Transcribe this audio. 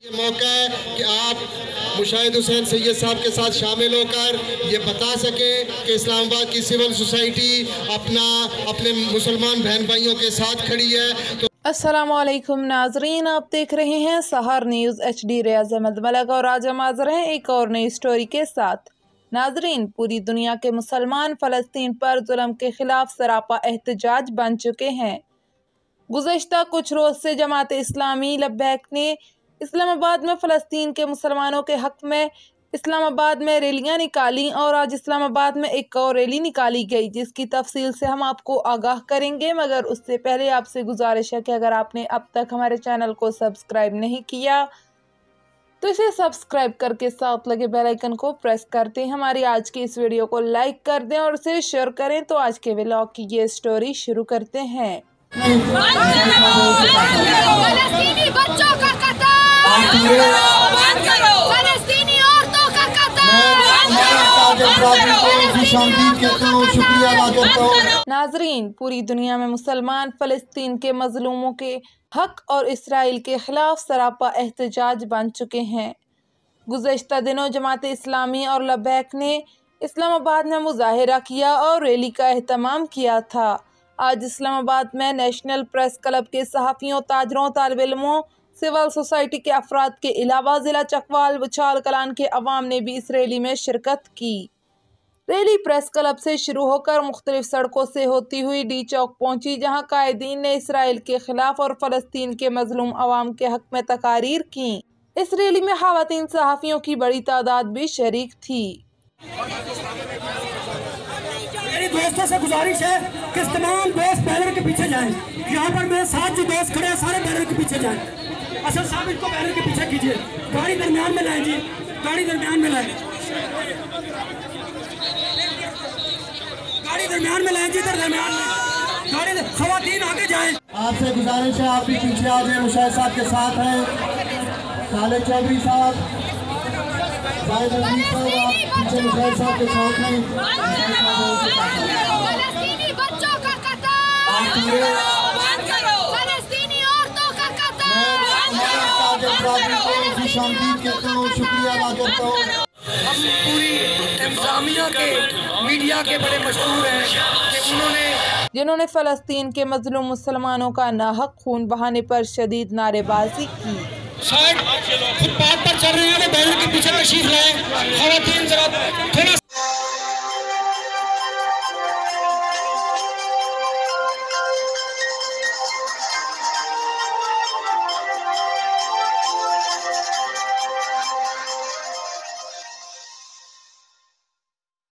ये मौका है कि आप मुशाहिद हुसैन सैयद साहब के साथ शामिल होकर ये बता सकें कि इस्लामाबाद की सिविल सोसाइटी अपने मुसलमान बहन भाइयों के साथ खड़ी है। तो अस्सलामुअलैकुम नाजरीन, आप देख रहे हैं सहर न्यूज़ HD। रियाज अहमद मलक और आज हम हाज़िर हैं एक और नई स्टोरी के साथ। नाजरीन, पूरी दुनिया के मुसलमान फ़लस्तीन पर जुल्म के खिलाफ सरापा एहतजाज बन चुके हैं। गुज़श्ता कुछ रोज़ से जमात इस्लामी लब्बैक ने इस्लामाबाद में फ़लस्तीन के मुसलमानों के हक़ में इस्लामाबाद में रैलियां निकाली और आज इस्लामाबाद में एक और रैली निकाली गई, जिसकी तफसील से हम आपको आगाह करेंगे। मगर उससे पहले आपसे गुजारिश है कि अगर आपने अब तक हमारे चैनल को सब्सक्राइब नहीं किया तो इसे सब्सक्राइब करके साथ लगे बेल आइकन को प्रेस कर दें। हमारी आज की इस वीडियो को लाइक कर दें और इसे शेयर करें। तो आज के व्लॉग की ये स्टोरी शुरू करते हैं। फलस्तीनी बच्चों का कत्ल बंद करो, फलस्तीनी औरतों का कत्ल। नाजरीन, पूरी दुनिया में मुसलमान फ़लस्तीन के मजलूमों के हक और इसराइल के खिलाफ सरापा एहतजाज बन चुके हैं। गुज़श्ता दिनों जमात इस्लामी और लब्बैक ने इस्लामाबाद में मुजाहिरा किया और रैली का एहतमाम किया था। आज इस्लामाबाद में नेशनल प्रेस क्लब के सहाफ़ियों, ताजरों, तालिब इल्मों, सिविल सोसाइटी के अफराद के अलावा ज़िला चकवाल बचाल कलान के अवाम ने भी इस रैली में शिरकत की। रैली प्रेस क्लब से शुरू होकर मुख्तलिफ सड़कों से होती हुई डी चौक पहुंची, जहां कायदीन ने इसराइल के खिलाफ और फ़लस्तीन के मजलूम अवाम के हक में तकारीर की। इस रैली में ख़वातीन सहाफ़ियों की बड़ी तादाद भी शरीक थी। मेरी दोस्तों से गुजारिश है कि तमाम दोस्त बैनर के पीछे जाएं। यहाँ पर मेरे साथ जो दोस्त खड़े हैं सारे बैनर के पीछे जाएं। असद साहब इनको बैनर के पीछे कीजिए, गाड़ी दरमियान में लाएं जी, गाड़ी दरमियान में लाएं, गाड़ी दरमियान में लाएं जी, इधर दरमियान में गाड़ी, ख़वातीन आगे जाएं। आपसे गुजारिश है आप भी पीछे आ जाए। मुशाहिद साहब के साथ हैं खालिद चौधरी साहब, जाहिद अजीज साहब, आप पीछे मुशाहिद साहब के साथ हैं। फलस्तीनी बच्चों का कत्ल बंद करो, फलस्तीनी औरतों का कत्ल शुक्रिया अदा करता हूँ। हम पूरी इंतजामिया के मीडिया के बड़े मशहूर हैं कि जिन्होंने फ़लस्तीन के मजलूम मुसलमानों का नाहक खून बहाने पर शदीद नारेबाजी की। शायद फुटपाथ पर चल रहे हैं, बैनर के पीछे तशरीफ लाएं। ख़वातीन जरा